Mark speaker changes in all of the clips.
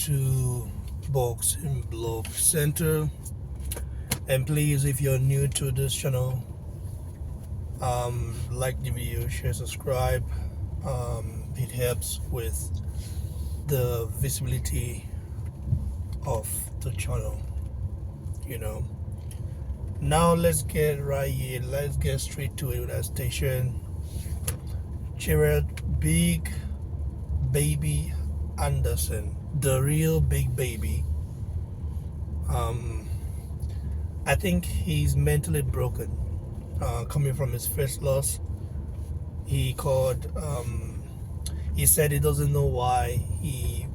Speaker 1: to Boxing Blog Center. And please, if you're new to this channel, like the video, share, subscribe. It helps with the visibility of the channel, you know. Now let's get right here. Let's get straight to it with our station. Gerald Big Baby Anderson, the real Big Baby. I think he's mentally broken. Coming from his first loss, he said he doesn't know why he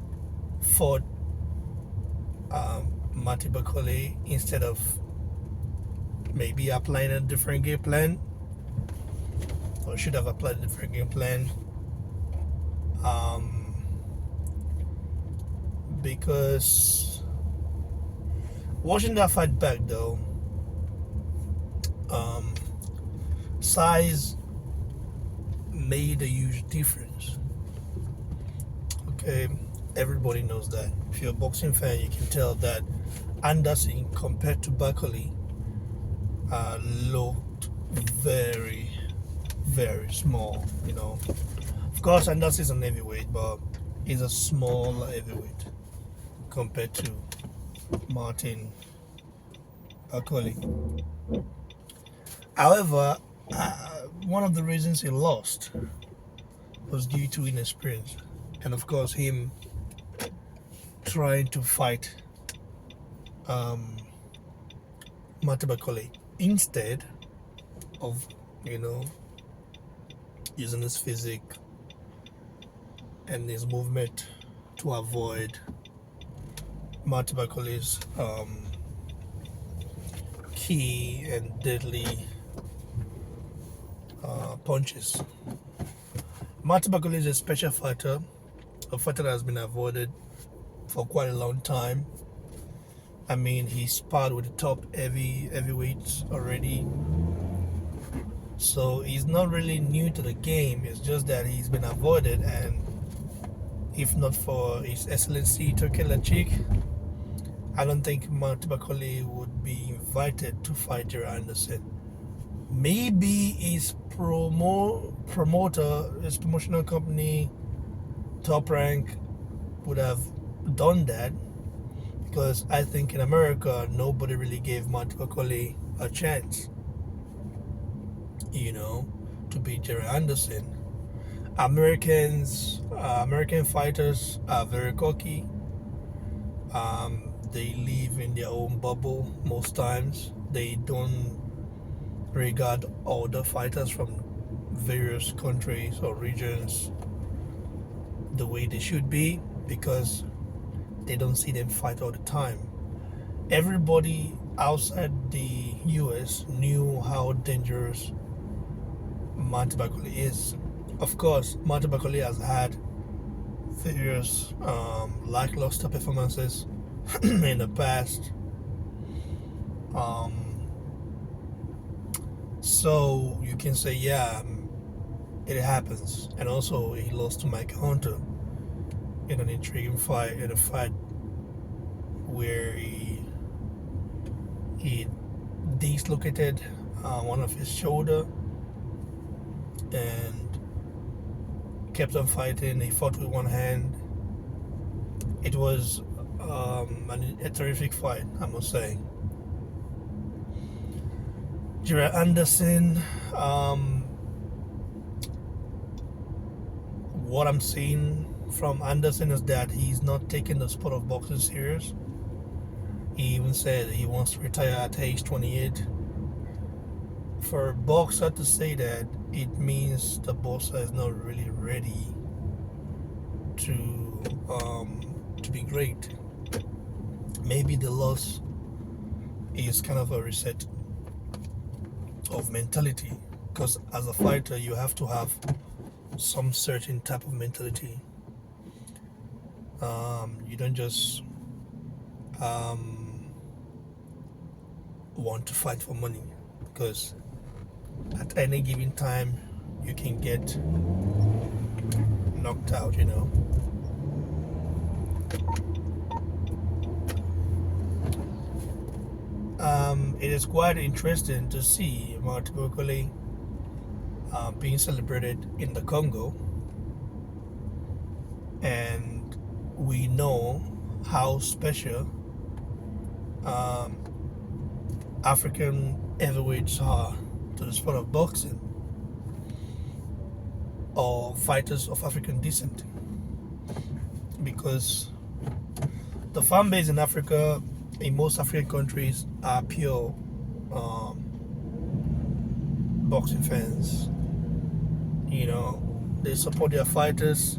Speaker 1: fought Matty Bakole instead of maybe applying a different game plan, or should have applied a different game plan. Because watching that fight back though, size made a huge difference. Okay, everybody knows that. If you're a boxing fan, you can tell that Anderson compared to Bakole looked very, very small, you know. Of course, Anderson is an heavyweight, but he's a small heavyweight compared to Martin Bakole. However, one of the reasons he lost was due to inexperience, and of course him trying to fight Matty Bakole instead of, you know, using his physique and his movement to avoid Matty Bakole's key and deadly punches. Matty Bakole is a special fighter, a fighter that has been avoided for quite a long time. I mean, he sparred with the top heavyweights already, so he's not really new to the game. It's just that he's been avoided, and if not for His Excellency Turki Lachik, I don't think Matty Bakole would be invited to fight Gerald Anderson. Maybe his promoter, his promotional company, Top Rank, would have done that, because I think in America nobody really gave Matty Bakole a chance, you know, to beat Gerald Anderson. American fighters are very cocky. They live in their own bubble most times. They don't regard other fighters from various countries or regions the way they should be, because they don't see them fight all the time. Everybody outside the US knew how dangerous Matty Bakole is. Of course, Matty Bakole has had various lackluster performances in the past. So you can say, yeah, it happens. And also, he lost to Mike Hunter in an intriguing fight, in a fight where he dislocated one of his shoulder and kept on fighting. He fought with one hand. It was a terrific fight, I must say. Gerald Anderson, what I'm seeing from Anderson is that he's not taking the sport of boxing serious. He even said he wants to retire at age 28. For a boxer to say that, it means the boxer is not really ready to be great. Maybe the loss is kind of a reset of mentality, because as a fighter you have to have some certain type of mentality. You don't just want to fight for money, because at any given time you can get knocked out, you know. it is quite interesting to see Martin Bakole being celebrated in the Congo, and we know how special African heavyweights are to the sport of boxing, or fighters of African descent, because the fan base in Africa, in most African countries, are pure boxing fans. You know, they support their fighters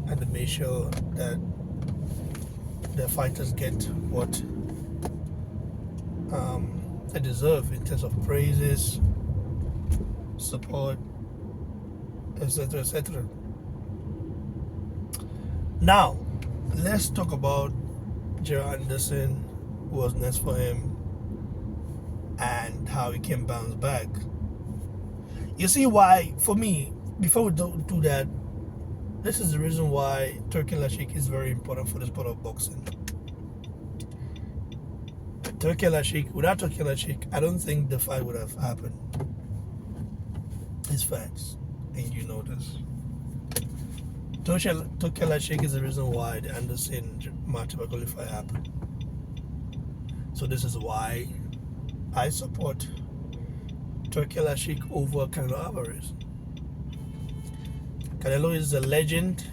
Speaker 1: and they make sure that their fighters get what they deserve in terms of praises, support, etc., etc. Now, let's talk about Gerald Anderson, who was next for him, and how he can bounce back. You see why, for me, before we do that, this is the reason why Turki Lashik is very important for the sport of boxing. Without Turki Lashik, I don't think the fight would have happened. It's facts, and you know this. Turki Lashik is the reason why the Anderson-Martin Bakole fight happened. So this is why I support Turki Lashik over Canelo Alvarez. Canelo is a legend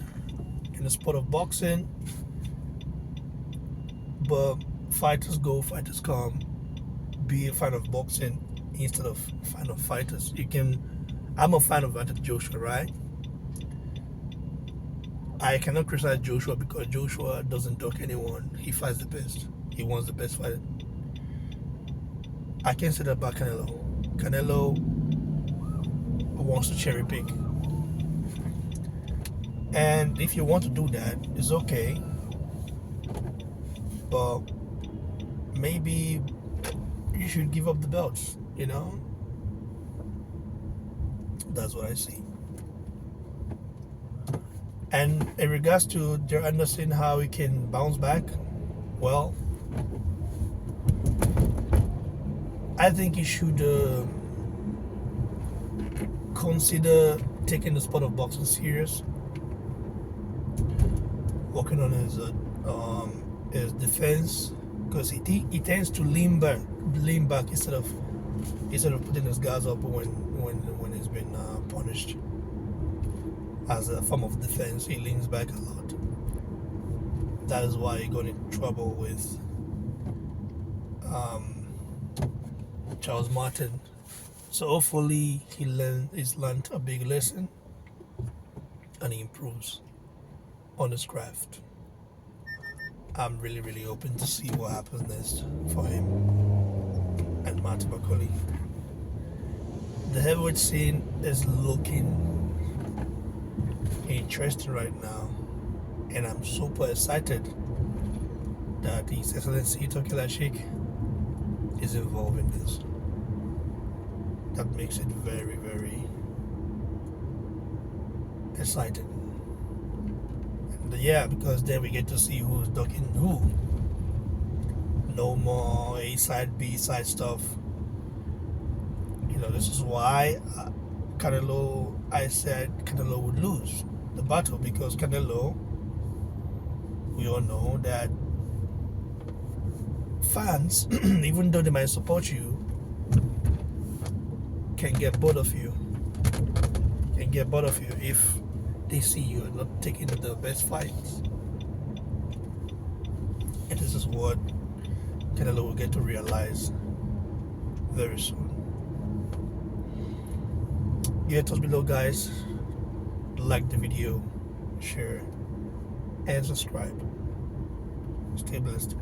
Speaker 1: in the sport of boxing, but fighters go, fighters come. Be a fan of boxing instead of a fan of fighters. I'm a fan of Anthony Joshua, right? I cannot criticize Joshua because Joshua doesn't duck anyone. He fights the best. He wants the best fight. I can't say that about Canelo. Canelo wants to cherry pick. And if you want to do that, it's okay. But maybe you should give up the belts, you know? That's what I see. And in regards to Gerald Anderson, how he can bounce back, well, I think he should consider taking the sport of boxing serious, working on his defense, because he tends to lean back instead of putting his guards up when he's been punished. As a form of defense, he leans back a lot. That is why he got in trouble with Charles Martin. So hopefully he's learned a big lesson and he improves on his craft. I'm really, really hoping to see what happens next for him and Martin Bakole. The heavyweight scene is looking interesting right now, and I'm super excited that His Excellency Turki Lashik is involved in this. That makes it very, very exciting. And yeah, because then we get to see who's ducking who. No more A side, B side stuff. You know, this is why I said Canelo would lose the battle, because Canelo, we all know that fans, even though they might support you, can get bored of you. If they see you not taking the best fights. And this is what Canelo will get to realize very soon. Get us below, guys. Like the video, share, and subscribe. Stay blessed.